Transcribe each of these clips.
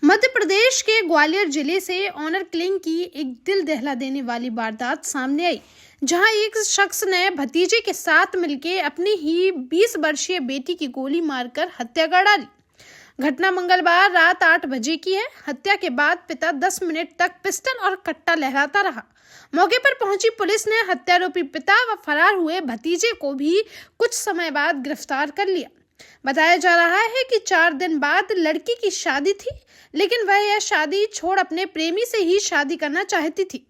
मध्य प्रदेश के ग्वालियर जिले से ऑनर किलिंग की एक दिल दहला देने वाली वारदात सामने आई, जहां एक शख्स ने भतीजे के साथ मिलकर अपनी ही 20 वर्षीय बेटी की गोली मारकर हत्या कर डाली। घटना मंगलवार रात 8 बजे की है। हत्या के बाद पिता 10 मिनट तक पिस्टल और कट्टा लहराता रहा। मौके पर पहुंची पुलिस ने हत्यारोपी पिता व फरार हुए भतीजे को भी कुछ समय बाद गिरफ्तार कर लिया। बताया जा रहा है कि 4 दिन बाद लड़की की शादी थी, लेकिन वह यह शादी छोड़ अपने प्रेमी से ही शादी करना चाहती थी,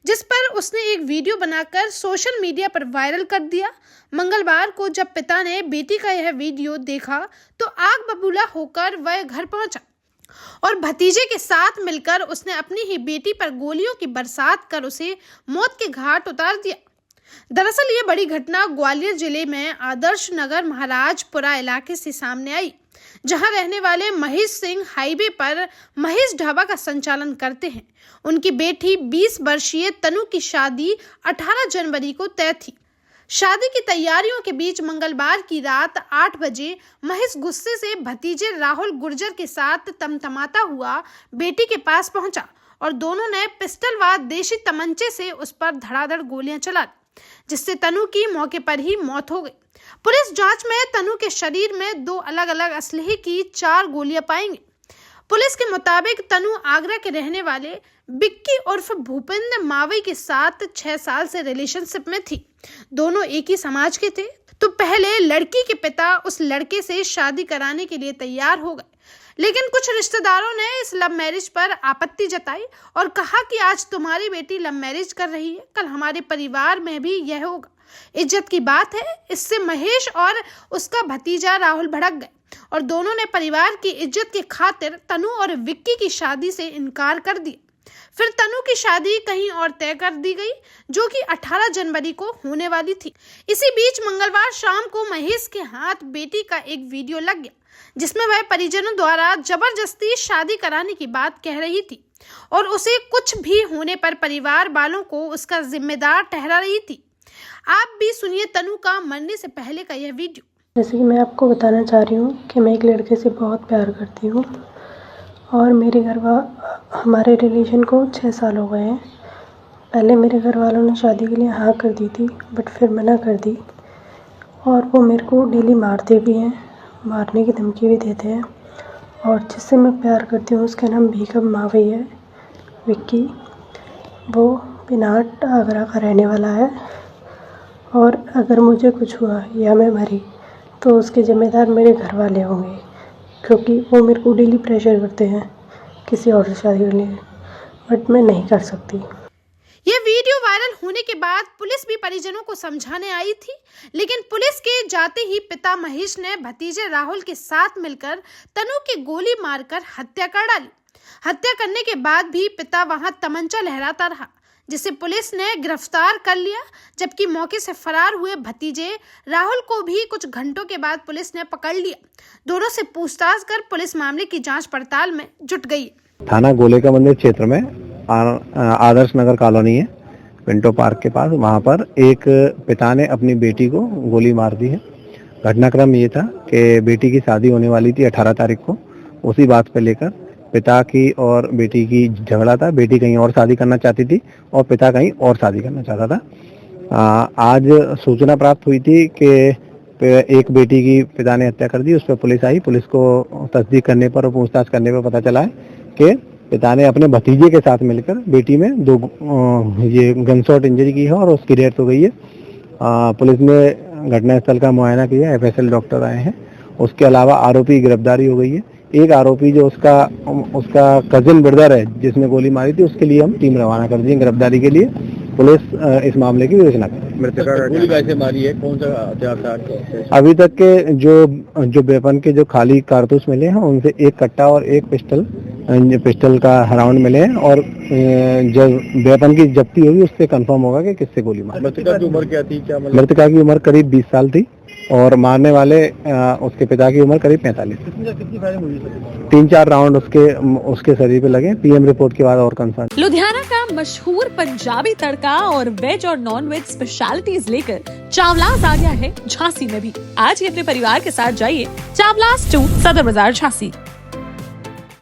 जिस पर उसने एक वीडियो बनाकर सोशल मीडिया पर वायरल कर दिया। मंगलवार को जब पिता ने बेटी का यह वीडियो देखा तो आग बबूला होकर वह घर पहुंचा और भतीजे के साथ मिलकर उसने अपनी ही बेटी पर गोलियों की बरसात कर उसे मौत के घाट उतार दिया। दरअसल ये बड़ी घटना ग्वालियर जिले में आदर्श नगर महाराजपुरा इलाके से सामने आई, जहां रहने वाले महेश सिंह हाईवे पर महेश ढाबा का संचालन करते हैं। उनकी बेटी 20 वर्षीय तनु की शादी 18 जनवरी को तय थी। शादी की तैयारियों के बीच मंगलवार की रात 8 बजे महेश गुस्से से भतीजे राहुल गुर्जर के साथ तमतमाता हुआ बेटी के पास पहुंचा और दोनों ने पिस्टल व देशी तमंचे से उस पर धड़ाधड़ गोलियां चला दी, जिससे तनु की मौके पर ही मौत हो गई। पुलिस जांच में तनु के शरीर में 2 अलग अलग असलहे की 4 गोलियां पाई गई। पुलिस के मुताबिक तनु आगरा के रहने वाले बिक्की उर्फ भूपेंद्र मावई के साथ 6 साल से रिलेशनशिप में थी। दोनों एक ही समाज के थे, तो पहले लड़की के पिता उस लड़के से शादी कराने के लिए तैयार हो गए, लेकिन कुछ रिश्तेदारों ने इस लव मैरिज पर आपत्ति जताई और कहा कि आज तुम्हारी बेटी लव मैरिज कर रही है, कल हमारे परिवार में भी यह होगा। इज्जत की बात है। इससे महेश और उसका भतीजा राहुल भड़क गए और दोनों ने परिवार की इज्जत की खातिर तनु और विक्की की शादी से इनकार कर दिया। फिर तनु की शादी कहीं और तय कर दी गई, जो कि 18 जनवरी को होने वाली थी। इसी बीच मंगलवार शाम को महेश के हाथ बेटी का एक वीडियो लग गया, जिसमें वह परिजनों द्वारा जबरदस्ती शादी कराने की बात कह रही थी और उसे कुछ भी होने पर परिवार वालों को उसका जिम्मेदार ठहरा रही थी। आप भी सुनिए तनु का मरने से पहले का यह वीडियो। जैसे कि मैं आपको बताना चाह रही हूँ कि मैं एक लड़के से बहुत प्यार करती हूँ और मेरे हमारे रिलेशन को 6 साल हो गए हैं। पहले मेरे घर वालों ने शादी के लिए हाँ कर दी थी, बट फिर मना कर दी और वो मेरे को डेली मारते भी हैं, मारने की धमकी भी देते हैं। और जिससे मैं प्यार करती हूँ उसका नाम भीखम मावई है, विक्की। वो पिनाट आगरा का रहने वाला है और अगर मुझे कुछ हुआ या मैं मरी तो उसके ज़िम्मेदार मेरे घर वाले होंगे, क्योंकि वो मेरे को डेली प्रेशर करते हैं किसी और से शादी करने, बट मैं नहीं कर सकती। यह वीडियो वायरल होने के बाद पुलिस भी परिजनों को समझाने आई थी, लेकिन पुलिस के जाते ही पिता महेश ने भतीजे राहुल के साथ मिलकर तनु की गोली मारकर हत्या कर डाली। हत्या करने के बाद भी पिता वहां तमंचा लहराता रहा, जिसे पुलिस ने गिरफ्तार कर लिया, जबकि मौके से फरार हुए भतीजे राहुल को भी कुछ घंटों के बाद पुलिस ने पकड़ लिया। दोनों से पूछताछ कर पुलिस मामले की जांच पड़ताल में जुट गई। थाना गोले का मंदिर क्षेत्र में आदर्श नगर कॉलोनी है, पिंटो पार्क के पास। वहां पर एक पिता ने अपनी बेटी को गोली मार दी है। घटनाक्रम ये था कि बेटी की शादी होने वाली थी 18 तारीख को। उसी बात पर लेकर पिता की और बेटी की झगड़ा था। बेटी कहीं और शादी करना चाहती थी और पिता कहीं और शादी करना चाहता था। आज सूचना प्राप्त हुई थी कि एक बेटी की पिता ने हत्या कर दी। उस पर पुलिस आई। पुलिस को तस्दीक करने पर और पूछताछ करने पर पता चला है कि पिता ने अपने भतीजे के साथ मिलकर बेटी में 2 ये गनशॉट इंजरी की है और उसकी डेथ हो गई है। पुलिस ने घटनास्थल का मुआयना किया, FSL डॉक्टर आए हैं। उसके अलावा आरोपी की गिरफ्तारी हो गई है। एक आरोपी जो उसका कजिन ब्रदर है जिसने गोली मारी थी, उसके लिए हम टीम रवाना कर दी गिरफ्तारी के लिए। पुलिस इस मामले की विवेचना कर रही है। गोली कैसे मारी है, कौन सा हथियार था? अभी तक के जो वेपन के जो खाली कारतूस मिले हैं उनसे एक कट्टा और एक पिस्टल का राउंड मिले हैं और जब वेपन की जब्ती होगी उससे कंफर्म होगा कि किससे गोली मारी। मृतका की उम्र क्या थी? मृतका की उम्र करीब 20 साल थी और मारने वाले उसके पिता की उम्र करीब 45। 3-4 राउंड उसके शरीर पे लगे। PM रिपोर्ट के बाद और कंसर्न। लुधियाना का मशहूर पंजाबी तड़का और वेज और नॉन वेज स्पेशलिटीज लेकर चावलास आ गया है झांसी में भी। आज ही अपने परिवार के साथ जाइए चावलास 2 सदर बाजार झांसी।